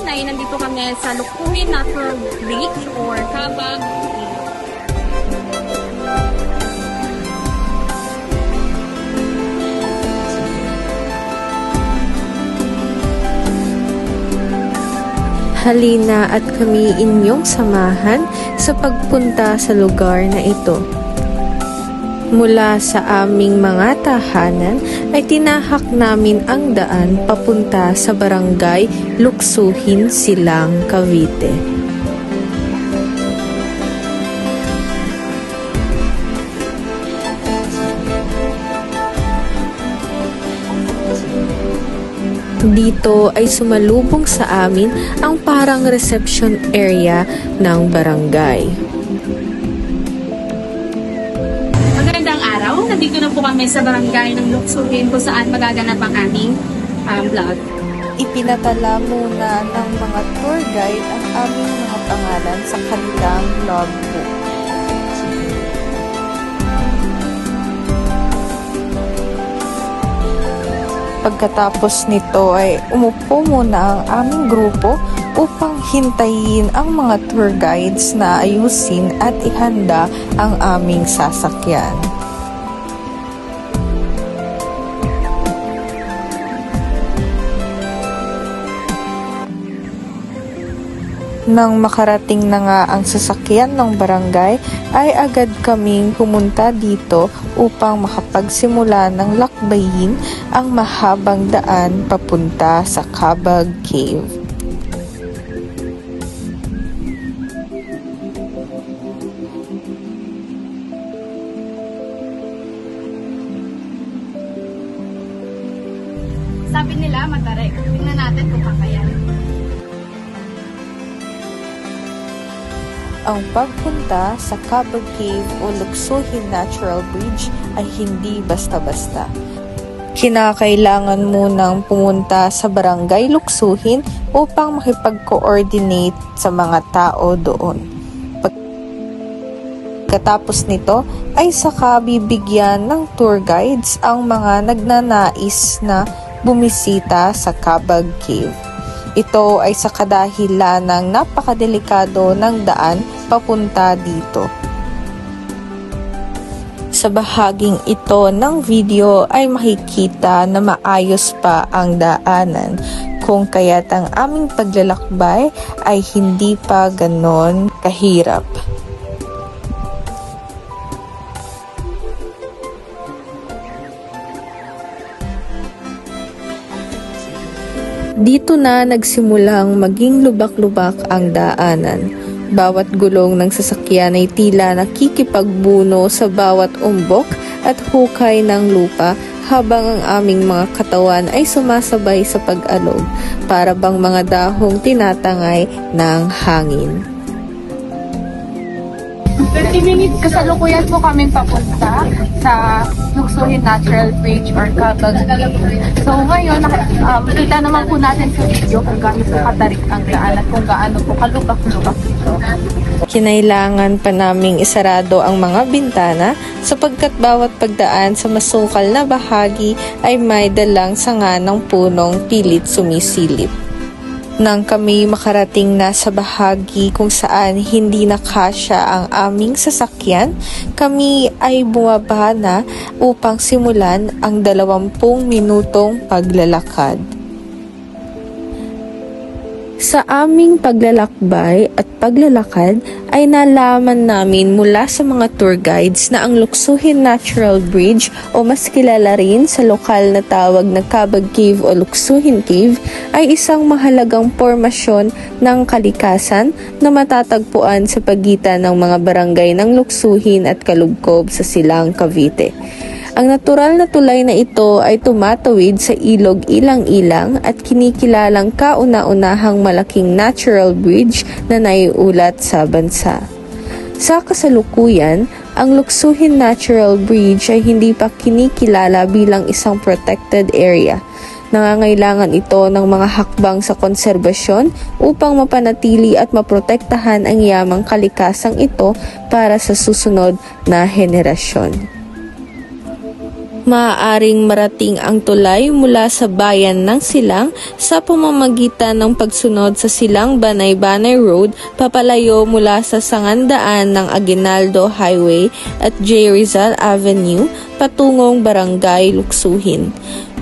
Ay nandito kami sa Luksuhin Natural Bridge or Cabag. Halina at kami inyong samahan sa pagpunta sa lugar na ito. Mula sa aming mga tahanan ay tinahak namin ang daan papunta sa barangay Luksuhin, Silang, Cavite. Dito ay sumalubong sa amin ang parang reception area ng barangay. Nandito na po kami sa barangay ng Luksuhin kung saan magaganap ang aming vlog. Ipinatala muna ng mga tour guide ang aming mga pangalan sa kanilang logbook. Pagkatapos nito ay umupo muna ang aming grupo upang hintayin ang mga tour guides na ayusin at ihanda ang aming sasakyan. Nang makarating na nga ang sasakyan ng barangay, ay agad kaming pumunta dito upang makapagsimula ng lakbayin ang mahabang daan papunta sa Cabag Cave. Sabi nila matarik. Tingnan natin kung kakayanin. Ang pagpunta sa Cabag Cave o Luksuhin Natural Bridge ay hindi basta-basta. Kinakailangan munang pumunta sa barangay Luksuhin upang makipag-coordinate sa mga tao doon. Pagkatapos nito ay saka bibigyan ng tour guides ang mga nagnanais na bumisita sa Cabag Cave. Ito ay sa kadahilan ng napakadelikado ng daan papunta dito. Sa bahaging ito ng video ay makikita na maayos pa ang daanan, kung kaya't ang aming paglalakbay ay hindi pa ganon kahirap. Dito na nagsimulang maging lubak-lubak ang daanan. Bawat gulong ng sasakyan ay tila nakikipagbuno sa bawat umbok at hukay ng lupa habang ang aming mga katawan ay sumasabay sa pag-alog, para bang mga dahong tinatangay ng hangin. 30 minutes kasalukuyan po kami papunta sa Luksuhin Natural Bridge or Cabag. So ngayon, kita naman po natin sa video kung gaano po katarik ang daan at kung gaano po kalubak-lubak ito. Kinailangan pa naming isarado ang mga bintana sapagkat bawat pagdaan sa masukal na bahagi ay may dalang sanga ng punong pilit sumisilip. Nang kami makarating na sa bahagi kung saan hindi na kasya ang aming sasakyan, kami ay bumaba na upang simulan ang 20 minutong paglalakad. Sa aming paglalakbay at paglalakad ay nalaman namin mula sa mga tour guides na ang Luksuhin Natural Bridge o mas kilala rin sa lokal na tawag na Kabag Cave o Luksuhin Cave ay isang mahalagang pormasyon ng kalikasan na matatagpuan sa pagitan ng mga barangay ng Luksuhin at Kalubkob sa Silang, Cavite. Ang natural na tulay na ito ay tumatawid sa ilog Ilang-Ilang at kinikilalang kauna-unahang malaking natural bridge na naiulat sa bansa. Sa kasalukuyan, ang Luksuhin Natural Bridge ay hindi pa kinikilala bilang isang protected area. Nangangailangan ito ng mga hakbang sa konserbasyon upang mapanatili at maprotektahan ang yamang kalikasang ito para sa susunod na henerasyon. Maaaring marating ang tulay mula sa bayan ng Silang sa pamamagitan ng pagsunod sa Silang Banay-Banay Road papalayo mula sa sangandaan ng Aguinaldo Highway at J. Rizal Avenue patungong Barangay Luksuhin.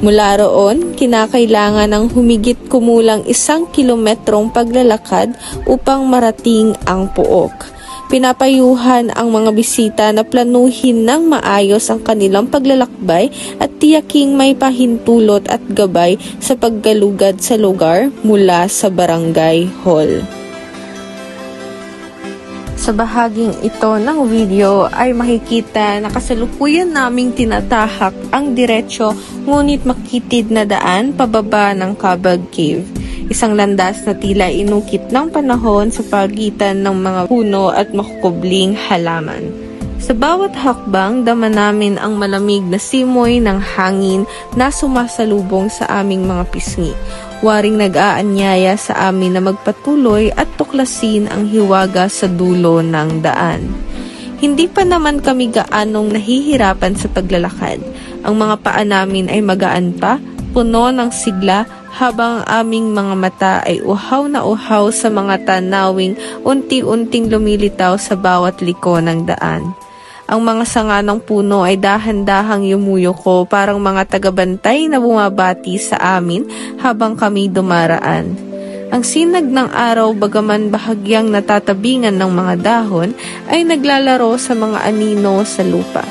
Mula roon, kinakailangan ng humigit kumulang 1 kilometrong paglalakad upang marating ang Pook. Pinapayuhan ang mga bisita na planuhin ng maayos ang kanilang paglalakbay at tiyaking may pahintulot at gabay sa paggalugad sa lugar mula sa barangay hall. Sa bahaging ito ng video ay makikita na kasalukuyan naming tinatahak ang diretsyo ngunit makitid na daan pababa ng Kabag Cave. Isang landas na tila inukit ng panahon sa pagitan ng mga puno at makukubling halaman. Sa bawat hakbang, dama namin ang malamig na simoy ng hangin na sumasalubong sa aming mga pisngi. Waring nag-aanyaya sa amin na magpatuloy at tuklasin ang hiwaga sa dulo ng daan. Hindi pa naman kami gaanong nahihirapan sa paglalakad. Ang mga paa namin ay magaan pa, puno ng sigla, habang aming mga mata ay uhaw na uhaw sa mga tanawing unti-unting lumilitaw sa bawat liko ng daan. Ang mga sanga ng puno ay dahan-dahang yumuyuko parang mga tagabantay na bumabati sa amin habang kami dumaraan. Ang sinag ng araw bagaman bahagyang natatabingan ng mga dahon ay naglalaro sa mga anino sa lupa.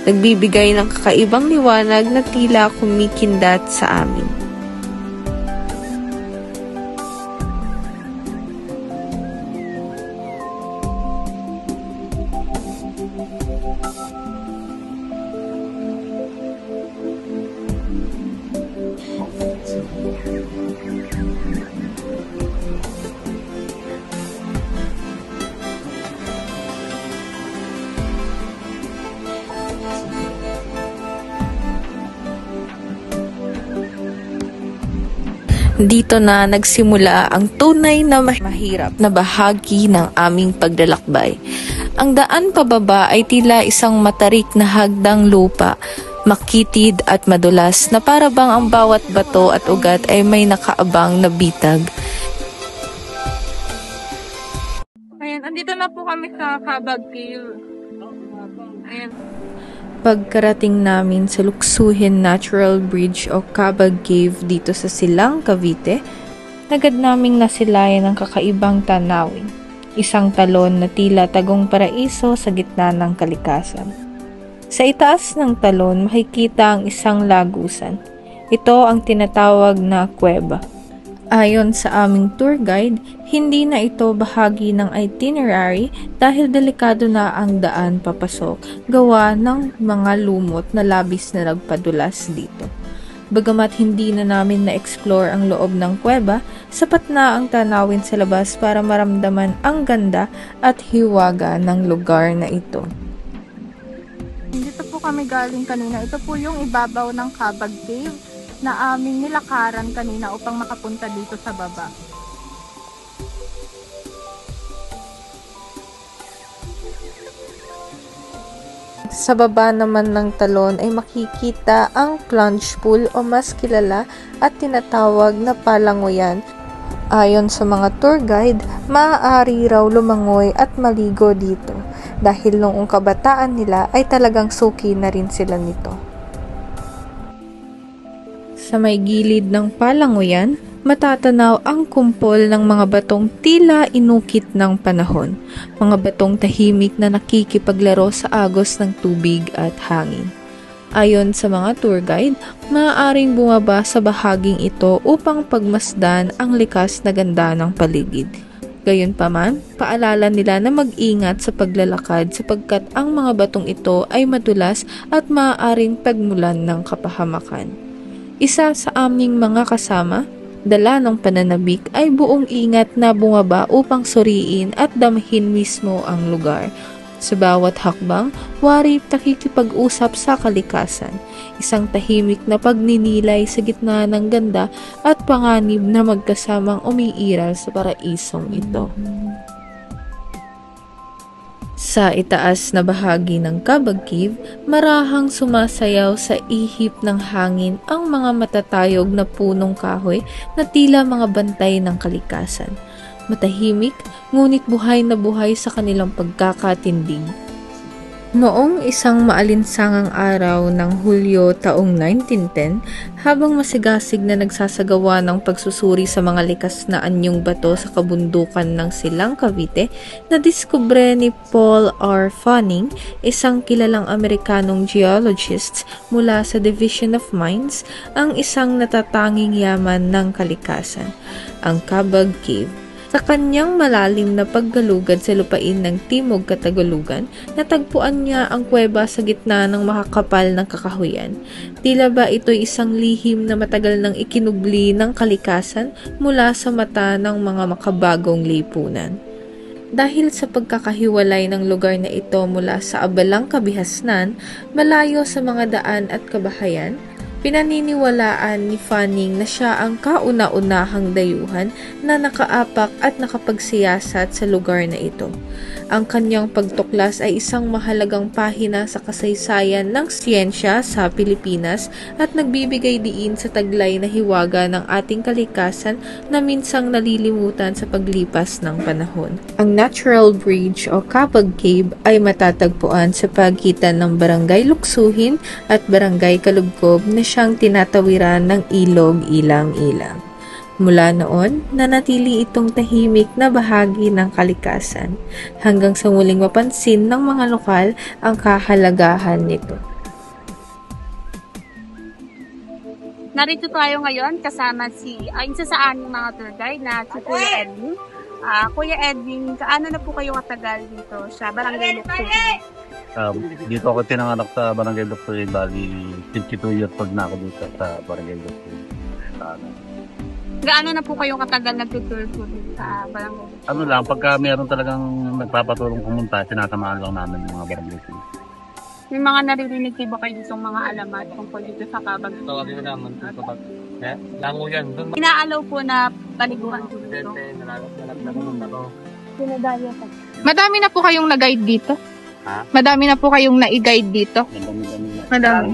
Nagbibigay ng kakaibang liwanag na tila kumikindat sa amin. Dito na nagsimula ang tunay na mahirap na bahagi ng aming paglalakbay. Ang daan pababa ay tila isang matarik na hagdang lupa, makitid at madulas na para bang ang bawat bato at ugat ay may nakaabang na bitag. Ayan, andito na po kami sa Kabag Cave. Ayan. Pagkarating namin sa Luksuhin Natural Bridge o Kabag Cave dito sa Silang, Cavite, agad naming nasilayan ng kakaibang tanawin. Isang talon na tila tagong paraiso sa gitna ng kalikasan. Sa itaas ng talon, makikita ang isang lagusan. Ito ang tinatawag na kuweba. Ayon sa aming tour guide, hindi na ito bahagi ng itinerary dahil delikado na ang daan papasok, gawa ng mga lumot na labis na nagpadulas dito. Bagamat hindi na namin na-explore ang loob ng kuweba, sapat na ang tanawin sa labas para maramdaman ang ganda at hiwaga ng lugar na ito. Dito po kami galing kanina. Ito po yung ibabaw ng Kabag Cave na aming nilakaran kanina upang makapunta dito sa baba. Sa baba naman ng talon ay makikita ang plunge pool o mas kilala at tinatawag na palangoyan. Ayon sa mga tour guide, maaari raw lumangoy at maligo dito dahil noong kabataan nila ay talagang suki na rin sila nito. Sa may gilid ng palangoyan, matatanaw ang kumpol ng mga batong tila inukit ng panahon, mga batong tahimik na nakikipaglaro sa agos ng tubig at hangin. Ayon sa mga tour guide, maaaring bumaba sa bahaging ito upang pagmasdan ang likas na ganda ng paligid. Gayunpaman, paalala nila na mag-ingat sa paglalakad sapagkat ang mga batong ito ay madulas at maaaring pagmulan ng kapahamakan. Isa sa aming mga kasama, dala ng pananabik, ay buong ingat na bumaba upang suriin at damhin mismo ang lugar. Sa bawat hakbang, wari nakikipag-usap sa kalikasan, isang tahimik na pagninilay sa gitna ng ganda at panganib na magkasamang umiiral sa paraisong ito. Sa itaas na bahagi ng Kabag Cave, marahang sumasayaw sa ihip ng hangin ang mga matatayog na punong kahoy na tila mga bantay ng kalikasan. Matahimik, ngunit buhay na buhay sa kanilang pagkakatindig. Noong isang maalinsangang araw ng Hulyo taong 1910, habang masigasig na nagsasagawa ng pagsusuri sa mga likas na anyong bato sa kabundukan ng Silang Cavite, nadiskubre ni Paul R. Fanning, isang kilalang Amerikanong geologist mula sa Division of Mines, ang isang natatanging yaman ng kalikasan, ang Kabag Cave. Sa kanyang malalim na paggalugad sa lupain ng Timog Katagalugan, natagpuan niya ang kuweba sa gitna ng makakapal ng kakahuyan. Tila ba ito'y isang lihim na matagal nang ikinubli ng kalikasan mula sa mata ng mga makabagong lipunan. Dahil sa pagkakahiwalay ng lugar na ito mula sa abalang kabihasnan, malayo sa mga daan at kabahayan, pinaniniwalaan ni Fanning na siya ang kauna-unahang dayuhan na nakaapak at nakapagsiyasat sa lugar na ito. Ang kanyang pagtuklas ay isang mahalagang pahina sa kasaysayan ng siyensya sa Pilipinas at nagbibigay diin sa taglay na hiwaga ng ating kalikasan na minsang nalilimutan sa paglipas ng panahon. Ang Natural Bridge o Kabag Cave ay matatagpuan sa pagitan ng Barangay Luksuhin at Barangay Kalubkob na siyang tinatawiran ng Ilog Ilang-Ilang. Mula noon, nanatili itong tahimik na bahagi ng kalikasan hanggang sa muling mapansin ng mga lokal ang kahalagahan nito. Narito tayo ngayon kasama isa sa aming mga tour guide na si Kuya Edwin. Kuya Edwin, kaano na po kayo katagal dito sa Barangay Luksuhin? Dito ako tinanganak sa Barangay Luksuhin, bali 52 years old na ako dito sa Barangay Luksuhin. Gaano na po kayong katagal nag-tour po dito sa Barangay Luksuhin? Ano lang, pagka meron talagang nagpapatulong pumunta, sinatamaan lang namin yung mga barangay. May mga naririnig kayo ba kayo ditong mga alamat tungkol dito sa Kabag? Tawagin mo naman ito kapag lango yan. Doon Inaalaw po na paliguan dito. Madami na po kayong nag-guide dito? Ha? Madami na po kayong na-guide dito? Madami-dami na. Madami.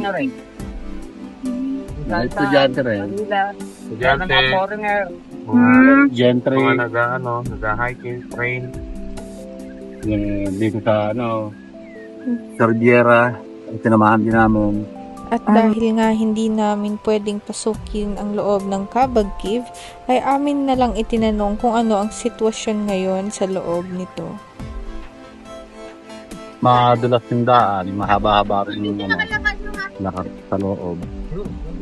Mga estudyante rin. estudyante, Gentry. mga nag-hiking, train. Dito sa Sardiera, tinamahan din namin. At dahil nga hindi namin pwedeng pasukin ang loob ng Kabag Cave, ay amin na lang itinanong kung ano ang sitwasyon ngayon sa loob nito. Madulas yung daan, mahaba-haba rin yung lakad sa loob.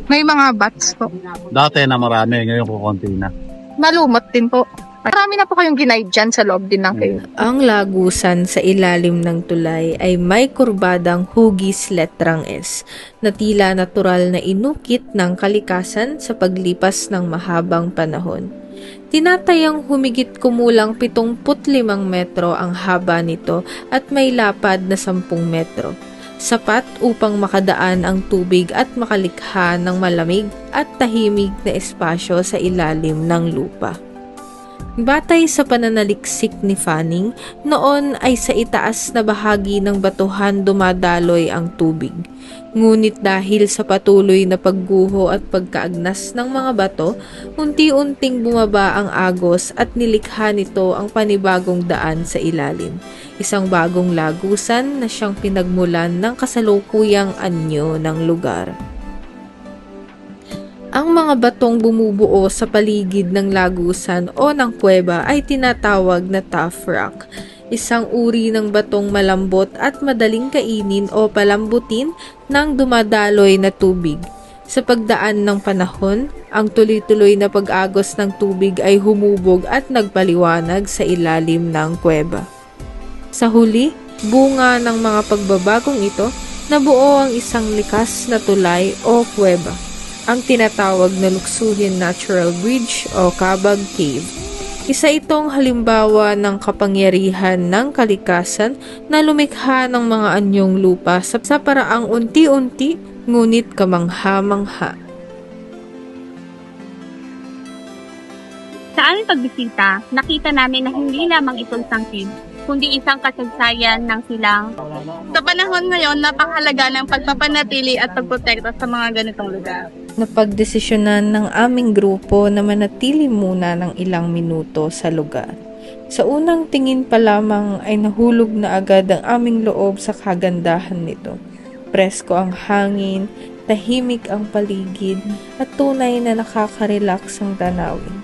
May mga bats po. Dati na marami, ngayon kukunti na. Malumot din po. Marami na po kayong ginaid dyan sa loob din ng cave. Ang lagusan sa ilalim ng tulay ay may kurbadang hugis letrang S na tila natural na inukit ng kalikasan sa paglipas ng mahabang panahon. Tinatayang humigit kumulang 75 metro ang haba nito at may lapad na 10 metro. Sapat upang makadaan ang tubig at makalikha ng malamig at tahimik na espasyo sa ilalim ng lupa. Batay sa pananaliksik ni Fanning, noon ay sa itaas na bahagi ng batuhan dumadaloy ang tubig. Ngunit dahil sa patuloy na pagguho at pagkaagnas ng mga bato, unti-unting bumaba ang agos at nilikha nito ang panibagong daan sa ilalim. Isang bagong lagusan na siyang pinagmulan ng kasalukuyang anyo ng lugar. Ang mga batong bumubuo sa paligid ng lagusan o ng kuweba ay tinatawag na tuff rock. Isang uri ng batong malambot at madaling kainin o palambutin ng dumadaloy na tubig. Sa pagdaan ng panahon, ang tuloy-tuloy na pag-agos ng tubig ay humubog at nagpaliwanag sa ilalim ng kuweba. Sa huli, bunga ng mga pagbabagong ito, nabuo ang isang likas na tulay o kuweba, ang tinatawag na Luksuhin Natural Bridge o Kabag Cave. Isa itong halimbawa ng kapangyarihan ng kalikasan na lumikha ng mga anyong lupa sa paraang unti-unti ngunit kamangha-mangha. Sa aming pagbisita, nakita namin na hindi lamang ito isang cave, kundi isang kasaysayan ng silang. Sa panahon ngayon, napakahalaga ng pagpapanatili at pagprotekta sa mga ganitong lugar. Napagdesisyonan ng aming grupo na manatili muna ng ilang minuto sa lugar. Sa unang tingin pa lamang ay nahulog na agad ang aming loob sa kagandahan nito. Presko ang hangin, tahimik ang paligid, at tunay na nakaka-relax ang tanawin.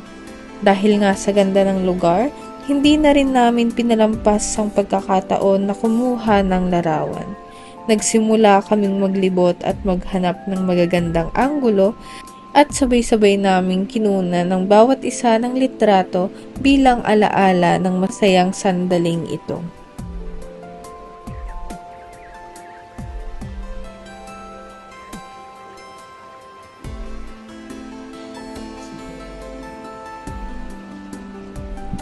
Dahil nga sa ganda ng lugar, hindi na rin namin pinalampas ang pagkakataon na kumuha ng larawan. Nagsimula kaming maglibot at maghanap ng magagandang anggulo at sabay-sabay naming kinuna ng bawat isa ng litrato bilang alaala ng masayang sandaling ito.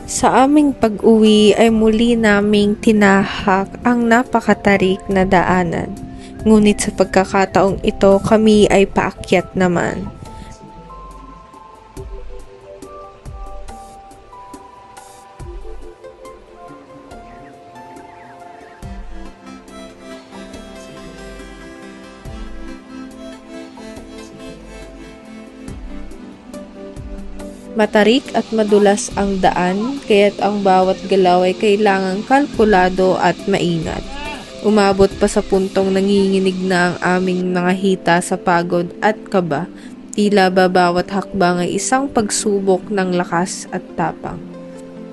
Sa aming pag-uwi ay muli naming tinahak ang napakatarik na daanan. Ngunit sa pagkakataong ito kami ay paakyat naman. Matarik at madulas ang daan, kaya't ang bawat galaw ay kailangang kalkulado at maingat. Umabot pa sa puntong nanginginig na ang aming mga hita sa pagod at kaba, tila ba bawat hakbang ay isang pagsubok ng lakas at tapang.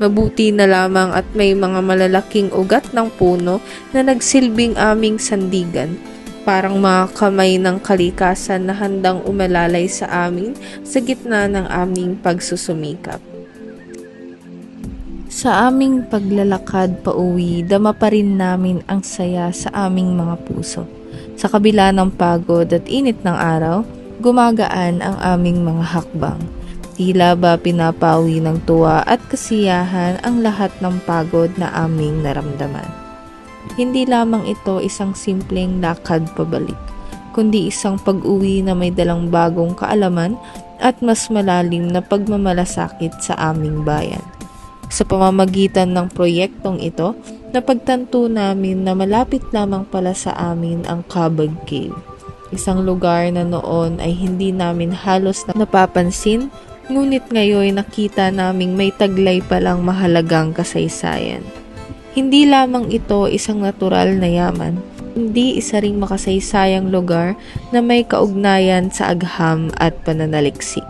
Mabuti na lamang at may mga malalaking ugat ng puno na nagsilbing aming sandigan, parang mga kamay ng kalikasan na handang umalalay sa amin sa gitna ng aming pagsusumikap. Sa aming paglalakad pauwi, dama pa rin namin ang saya sa aming mga puso. Sa kabila ng pagod at init ng araw, gumagaan ang aming mga hakbang. Tila ba pinapawi ng tuwa at kasiyahan ang lahat ng pagod na aming naramdaman. Hindi lamang ito isang simpleng lakad pabalik, kundi isang pag-uwi na may dalang bagong kaalaman at mas malalim na pagmamalasakit sa aming bayan. Sa pamamagitan ng proyektong ito, napagtanto namin na malapit lamang pala sa amin ang Kabag Cave, isang lugar na noon ay hindi namin halos napapansin, ngunit ngayon nakita naming may taglay palang mahalagang kasaysayan. Hindi lamang ito isang natural na yaman, kundi isa ring makasaysayang lugar na may kaugnayan sa agham at pananaliksik.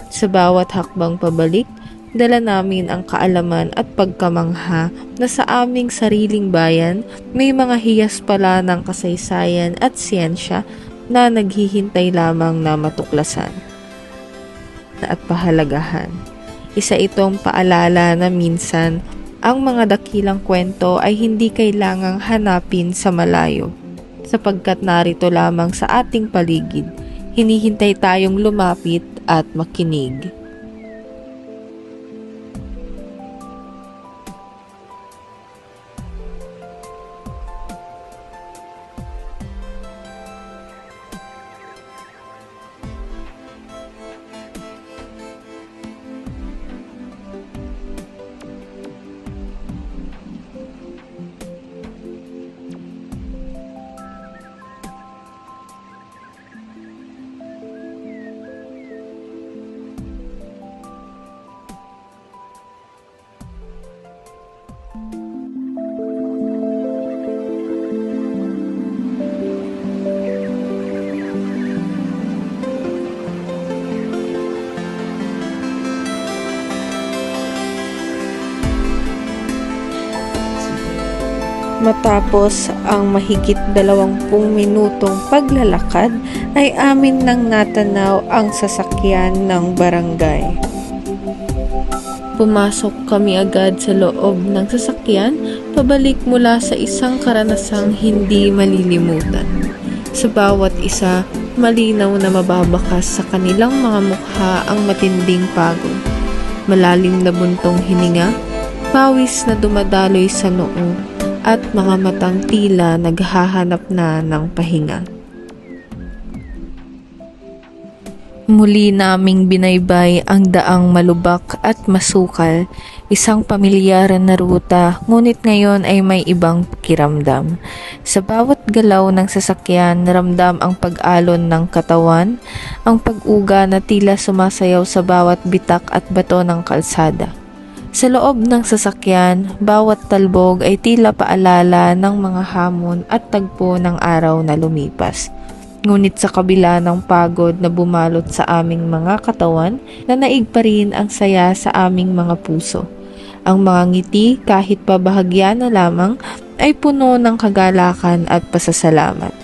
Sa bawat hakbang pabalik, dala namin ang kaalaman at pagkamangha na sa aming sariling bayan may mga hiyas pala ng kasaysayan at siyensya na naghihintay lamang na matuklasan at pahalagahan. Isa itong paalala na minsan ang mga dakilang kwento ay hindi kailangang hanapin sa malayo, sapagkat narito lamang sa ating paligid, hinihintay tayong lumapit at makinig. Matapos ang mahigit 20 minutong paglalakad ay amin nang natanaw ang sasakyan ng barangay. Pumasok kami agad sa loob ng sasakyan, pabalik mula sa isang karanasang hindi malilimutan. Sa bawat isa, malinaw na mababakas sa kanilang mga mukha ang matinding pagod. Malalim na buntong hininga, pawis na dumadaloy sa noo, at mga matang tila naghahanap na ng pahinga. Muli naming binaybay ang daang malubak at masukal, isang pamilyar na ruta, ngunit ngayon ay may ibang pakiramdam. Sa bawat galaw ng sasakyan, ramdam ang pag-alon ng katawan, ang pag-uga na tila sumasayaw sa bawat bitak at bato ng kalsada. Sa loob ng sasakyan, bawat talbog ay tila paalala ng mga hamon at tagpo ng araw na lumipas. Ngunit sa kabila ng pagod na bumalot sa aming mga katawan, nanaig pa rin ang saya sa aming mga puso. Ang mga ngiti, kahit pa bahagya na lamang, ay puno ng kagalakan at pasasalamat.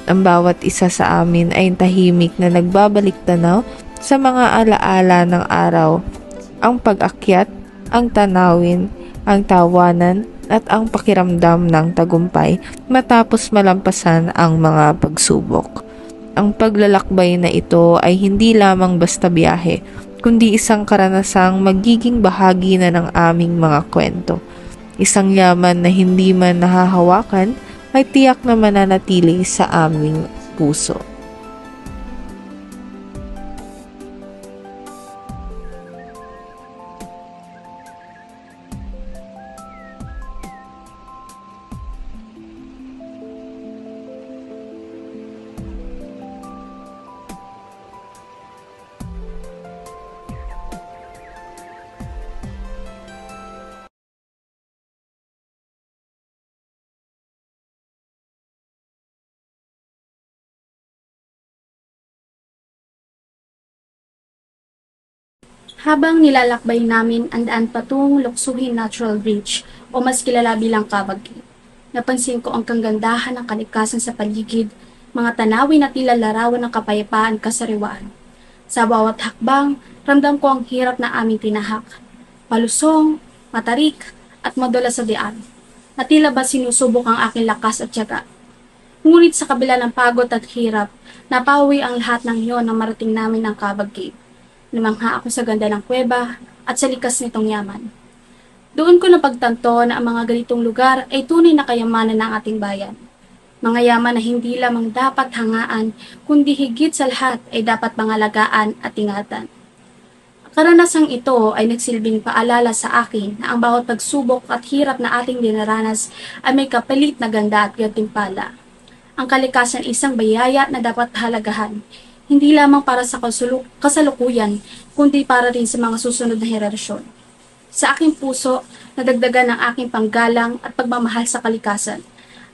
Ang bawat isa sa amin ay tahimik na nagbabalik tanaw sa mga alaala ng araw, ang pag-akyat, ang tanawin, ang tawanan, at ang pakiramdam ng tagumpay matapos malampasan ang mga pagsubok. Ang paglalakbay na ito ay hindi lamang basta biyahe, kundi isang karanasang magiging bahagi na ng aming mga kwento. Isang yaman na hindi man nahahawakan ay tiyak na mananatili sa aming puso. Habang nilalakbay namin ang daan patungong Luksuhin Natural Bridge o mas kilala bilang Cabag Cave, napansin ko ang kagandahan ng kalikasan sa paligid, mga tanawin na tila larawan ng kapayapaan kasariwaan. Sa bawat hakbang, ramdam ko ang hirap na aming tinahak. Palusong, matarik, at madulas sa dian, na tila ba sinusubok ang aking lakas at tiyaga. Ngunit sa kabila ng pagod at hirap, napawi ang lahat ng iyon na marating namin ng Cabag Cave. Namangha ako sa ganda ng kuweba at sa likas nitong yaman. Doon ko napagtanto na ang mga ganitong lugar ay tunay na kayamanan ng ating bayan. Mga yaman na hindi lamang dapat hangaan, kundi higit sa lahat ay dapat pangalagaan at ingatan. Karanasang ito ay nagsilbing paalala sa akin na ang bawat pagsubok at hirap na ating dinaranas ay may kapalit na ganda at gantimpala. Ang kalikasan ay isang bayaya na dapat halagahan, hindi lamang para sa kasalukuyan, kundi para rin sa mga susunod na henerasyon. Sa aking puso, nadagdagan ang aking panggalang at pagmamahal sa kalikasan,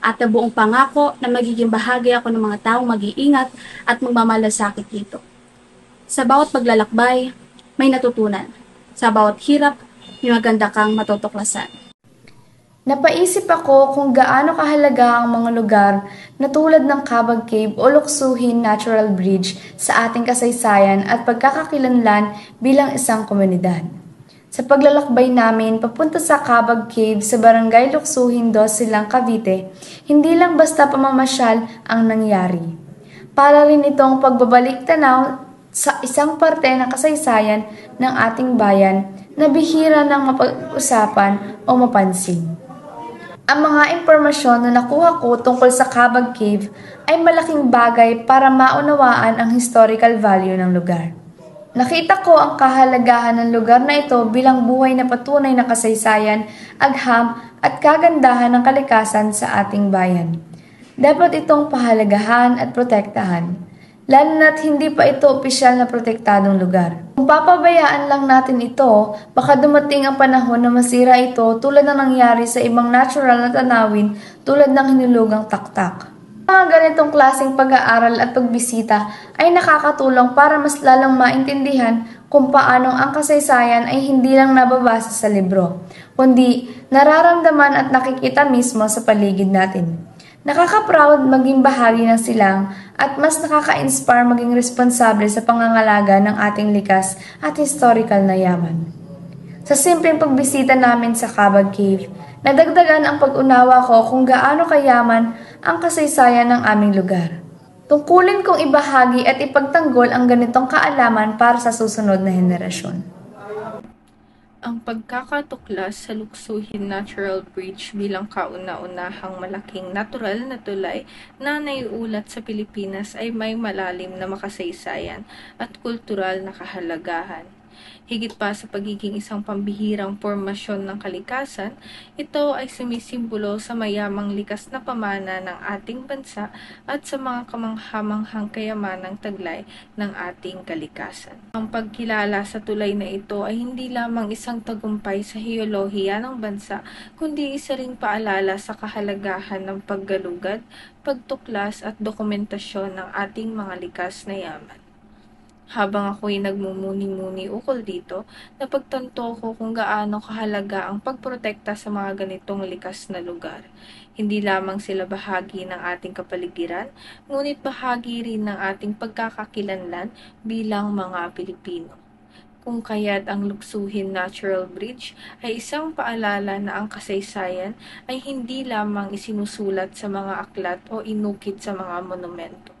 at ang buong pangako na magiging bahagi ako ng mga taong mag-iingat at magmamalasakit dito. Sa bawat paglalakbay, may natutunan. Sa bawat hirap, may maganda kang matutuklasan. Napaisip ako kung gaano kahalaga ang mga lugar na tulad ng Cabag Cave o Luksuhin Natural Bridge sa ating kasaysayan at pagkakakilanlan bilang isang komunidad. Sa paglalakbay namin papunta sa Cabag Cave sa Barangay Luksuhin 2 Silang Cavite, hindi lang basta pamamasyal ang nangyari. Para rin itong pagbabalik tanaw sa isang parte ng kasaysayan ng ating bayan na bihira ng mapag-usapan o mapansin. Ang mga impormasyon na nakuha ko tungkol sa Cabag Cave ay malaking bagay para maunawaan ang historical value ng lugar. Nakita ko ang kahalagahan ng lugar na ito bilang buhay na patunay na kasaysayan, agham at kagandahan ng kalikasan sa ating bayan. Dapat itong pahalagahan at protektahan, lalo na't hindi pa ito opisyal na protektadong lugar. Kung papabayaan lang natin ito, baka dumating ang panahon na masira ito tulad ng nangyari sa ibang natural na tanawin tulad ng hinulugang taktak. Mga ganitong klaseng pag-aaral at pagbisita ay nakakatulong para mas lalong maintindihan kung paanong ang kasaysayan ay hindi lang nababasa sa libro, kundi nararamdaman at nakikita mismo sa paligid natin. Nakaka-proud maging bahagi ng silang at mas nakaka-inspire maging responsable sa pangangalaga ng ating likas at historical na yaman. Sa simpleng pagbisita namin sa Cabag Cave, nadagdagan ang pag-unawa ko kung gaano kayaman ang kasaysayan ng aming lugar. Tungkulin kong ibahagi at ipagtanggol ang ganitong kaalaman para sa susunod na henerasyon. Ang pagkakatuklas sa Luksuhin Natural Bridge bilang kauna-unahang malaking natural na tulay na naiulat sa Pilipinas ay may malalim na makasaysayan at kultural na kahalagahan. Higit pa sa pagiging isang pambihirang formasyon ng kalikasan, ito ay sumisimbolo sa mayamang likas na pamana ng ating bansa at sa mga kamanghamanghang kayamanang taglay ng ating kalikasan. Ang pagkilala sa tulay na ito ay hindi lamang isang tagumpay sa heolohiya ng bansa, kundi isa ring paalala sa kahalagahan ng paggalugad, pagtuklas at dokumentasyon ng ating mga likas na yaman. Habang ako'y nagmumuni-muni ukol dito, napagtanto ko kung gaano kahalaga ang pagprotekta sa mga ganitong likas na lugar. Hindi lamang sila bahagi ng ating kapaligiran, ngunit bahagi rin ng ating pagkakakilanlan bilang mga Pilipino. Kung kaya't ang Luksuhin Natural Bridge ay isang paalala na ang kasaysayan ay hindi lamang isinusulat sa mga aklat o inukit sa mga monumento.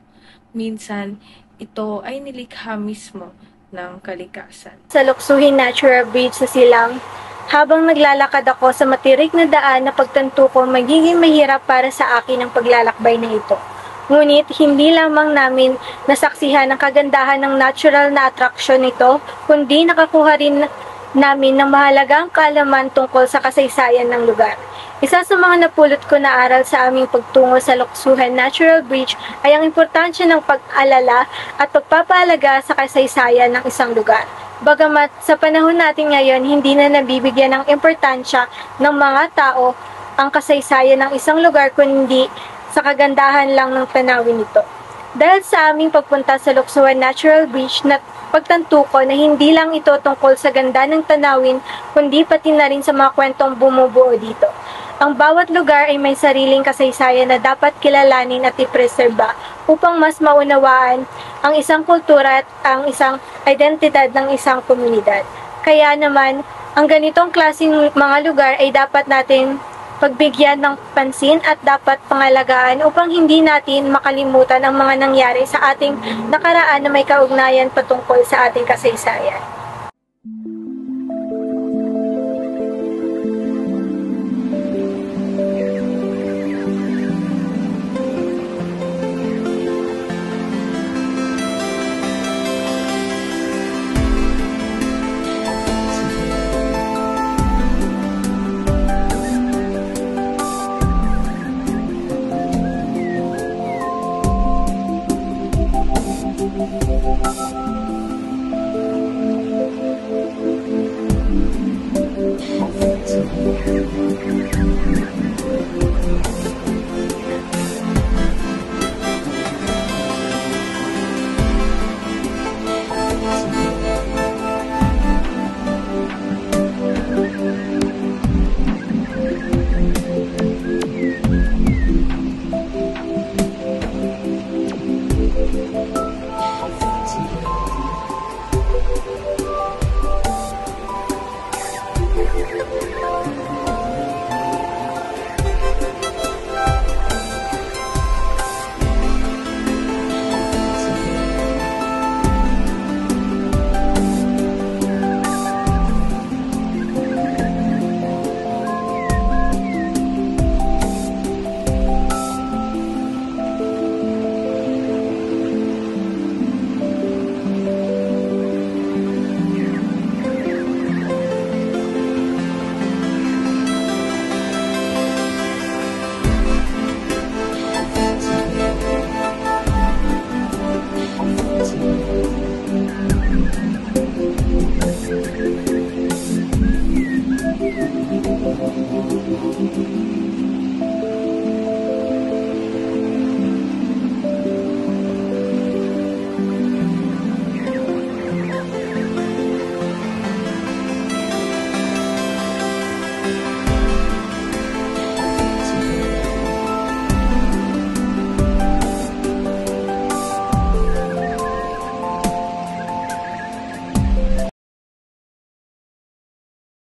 Minsan, ito ay nilikha mismo ng kalikasan. Sa Luksuhin Natural Bridge sa Silang, habang naglalakad ako sa matirik na daan na pagtanto ko magiging mahirap para sa akin ang paglalakbay na ito. Ngunit hindi lamang namin nasaksihan ang kagandahan ng natural na atraksyon nito, kundi nakakuha rin namin ng mahalagang kaalaman tungkol sa kasaysayan ng lugar. Isa sa mga napulot ko na aral sa aming pagtungo sa Luksuhin Natural Bridge ay ang importansya ng pag-alala at pagpapahalaga sa kasaysayan ng isang lugar. Bagamat sa panahon natin ngayon, hindi na nabibigyan ng importansya ng mga tao ang kasaysayan ng isang lugar kundi sa kagandahan lang ng tanawin nito. Dahil sa aming pagpunta sa Luksuhin Natural Bridge, pagtanto ko na hindi lang ito tungkol sa ganda ng tanawin, kundi pati na rin sa mga kwentong bumubuo dito. Ang bawat lugar ay may sariling kasaysayan na dapat kilalanin at ipreserba upang mas maunawaan ang isang kultura at ang isang identidad ng isang komunidad. Kaya naman, ang ganitong klaseng mga lugar ay dapat natin pagbigyan ng pansin at dapat pangalagaan upang hindi natin makalimutan ang mga nangyari sa ating nakaraan na may kaugnayan patungkol sa ating kasaysayan.